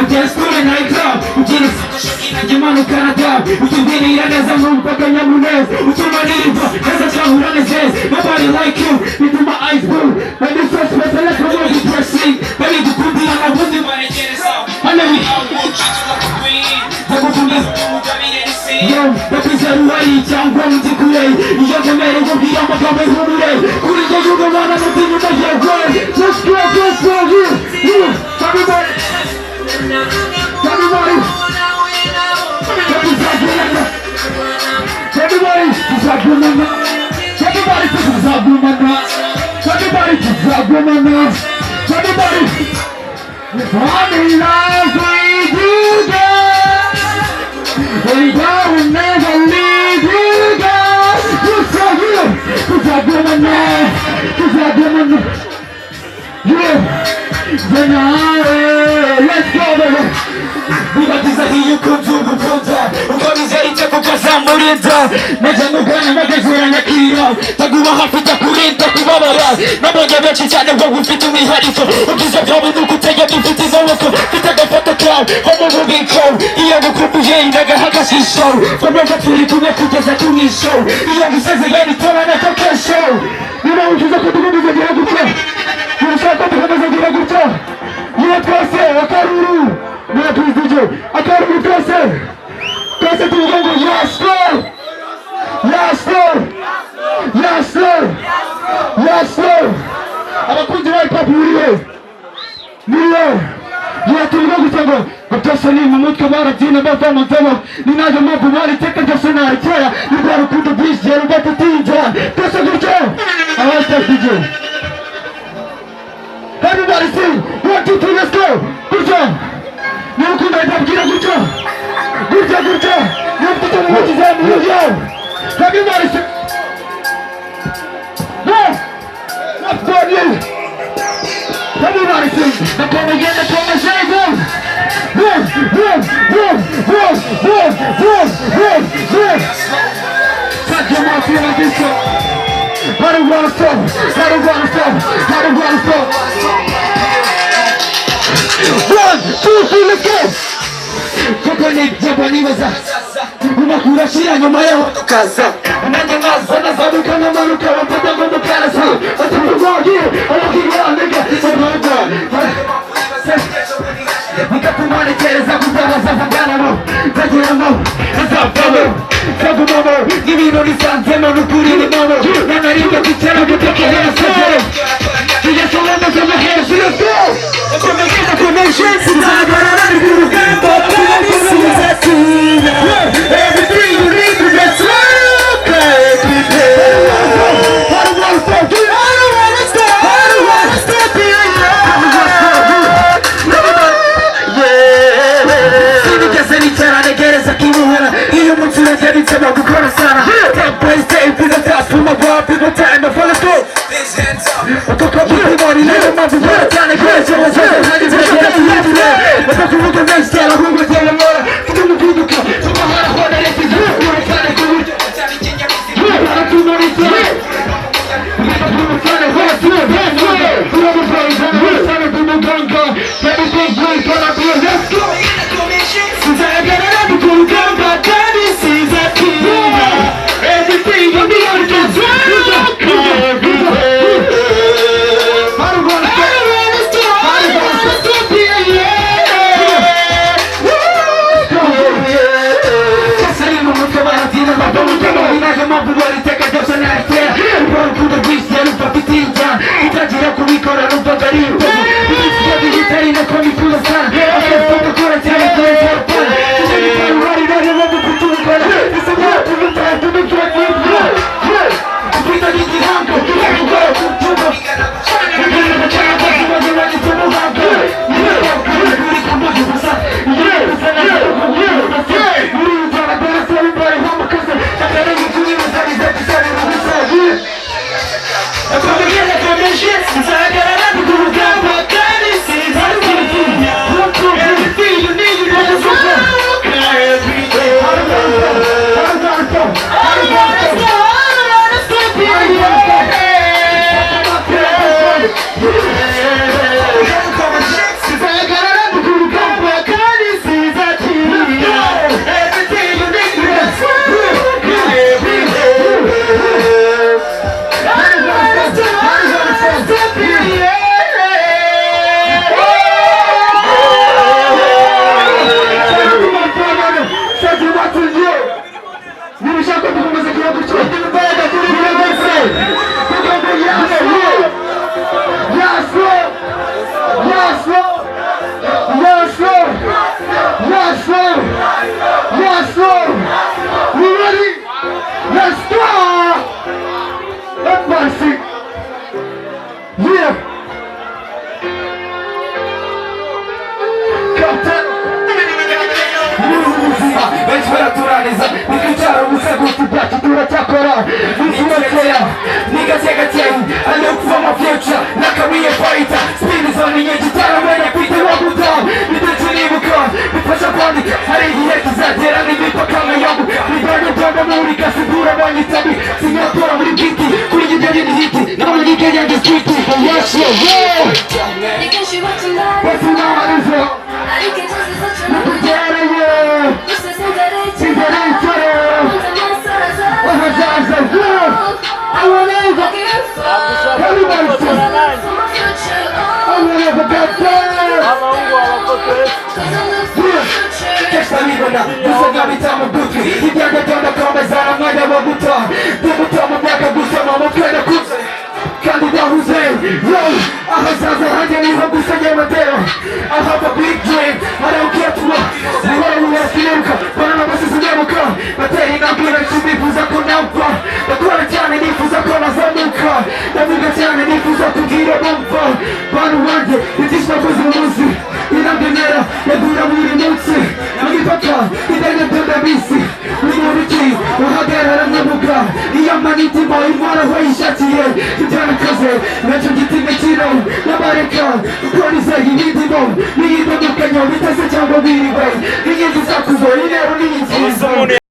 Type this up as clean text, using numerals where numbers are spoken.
Utasukuma na ikram Ujini Jimano Kanada Utubini ya neza mpaka nyamunez Utumaniva Neza chahurane says Nobody like you Into my eyes blue When you first met I like how you pressing Baby the kubi ya na wundi Hanemi Yo, bapizaru wali changwa mtikule Iyoke mere wubi ya makabe hurure Kurije yuga wana mutinu na yewe Just go, you Everybody Everybody Everybody Zabumana Everybody Zabumana Everybody Zabumana Everybody I'm in love with you girl And I will never leave you girl Zabumana Zabumana Yeah Let's go baby Ubatiza hiyo kunzugukunza Ukamiza iteko kazamurinda Najamugana magazura na kiro Taguwa hafi takurinda kubabara Nabonye benshi cyane ngo ufite umwihariko Ubwiza bwawe nukutega dufite inkomoko Mfite agafoto kawe homo mubiko Iyo ngukumbuye inagahaga shisho Forever turi kumwe kugeza tunisho Iyo ngusezeye nitora na kokesho Niba ukiza kutugumiza gira gutya Nishaka tukomeza gira gutya Niba twese akaruru Niba twizije akaruru twese Twese tuvuga ngo yes Lord Yes Lord Yes Lord Yes Lord Abakunzi ba hip-hop muriye Muriye Niba tuvuga gutya ngo Byose ni mu mutwe barabyina bava mu nzego Ninaje mpamvu bariteka byose narekera Nirwa rukundo bwinshi yari batutinja Twese gutya Abahita DJ Everybody sing! 1, 2, 3, let's go! Good job! Nirukunda itabwira gutya! Gutya! Nirufite mu ntoki zawe mu buryo! Everybody sing! No! Not for you! Everybody sing! Nakomeye move! Touch your mouth here like this one! I don't wanna stop! One, two, three, let's go! Chocolate, Japanimaza Unakurashira nyuma yaho tukaza Nanjye nkaza nazamuka namanuka bamfata ngo mukarasa Atumugoye, arakirwa nigga Bigatuma ntekereza kuzabaza vanganamo Nzagiramo, nzavamo Nzagumamo, n'ibintu nisanzemo n'ukuri ni mono Nanarimba kwicara gutekereza sezero Tuyasobona zama hejuru, let's go! Komegeza connection, sinzagarara n'urugamba Everything you need to get through, every day I don't wanna stop, Sinigeze nicara ntegereza kimuhera Iyo umunsi uragera nsaba gukora sana Tempo is day, people dance for my boy, people time to follow through Utoka mtimoni leo mambo bora cyane kwese wazaza hadi zagera kuyabira Batakuvuga menshi cyane ahubwo cyane mora Tumuvuduka, tumahara hona leti zura cyane kuburyo Baratumorisa Baratumorisa cyane hose Baratumorisa cyane tumuganga Baby big boy baratumorisa Let's go! Sinzagarara n'urugamba kandi sinzatinda Everything you need to get Let's go! You ready? Let's go! Have mercy! Yeah! Captain! Benshi baraturaniza nikicara ubusa gusa ibyacu turacyakora nizibakera nigategatewe I look for my future like a real fighter Speed is on the edge itaramenya kwita wagu down nidetse nibuka bifasha kwandika hari igihe kizagera n'imipaka nkayabuka nibagenda muri gasigura banyitabi sinyatora muri bwiti kuri gideri n'ihiti n'amanike yanjye street yes yeah basinamariza nikugereye Kestabibona, gusa bitamo butu Ibyaga tonda komezana mwanya wa buta Debuta mu myaka gusa mama kwenda kuze Kandi dahuze Yo, ahazaza hanjye niho gusa nyemadero I have a big dream, I don't care to what Nihora uwasimuka, bana basizi nyemuka Bateri intambwe benshi bifuza ko napfa Bakora cyane nifuza ko nazamuka Ndavuga cyane nifuza kugira bumva Bana wanjye, ibyinshi nakoze umunsi Intambwe ntera, yagura buri munsi Nagipaka, idende ndabisi Umuriki, uhagarara nkavuga Iyamanitima, intwara aho yishakiye Ibyo nakaze, nacyo giti imikino N'abareka,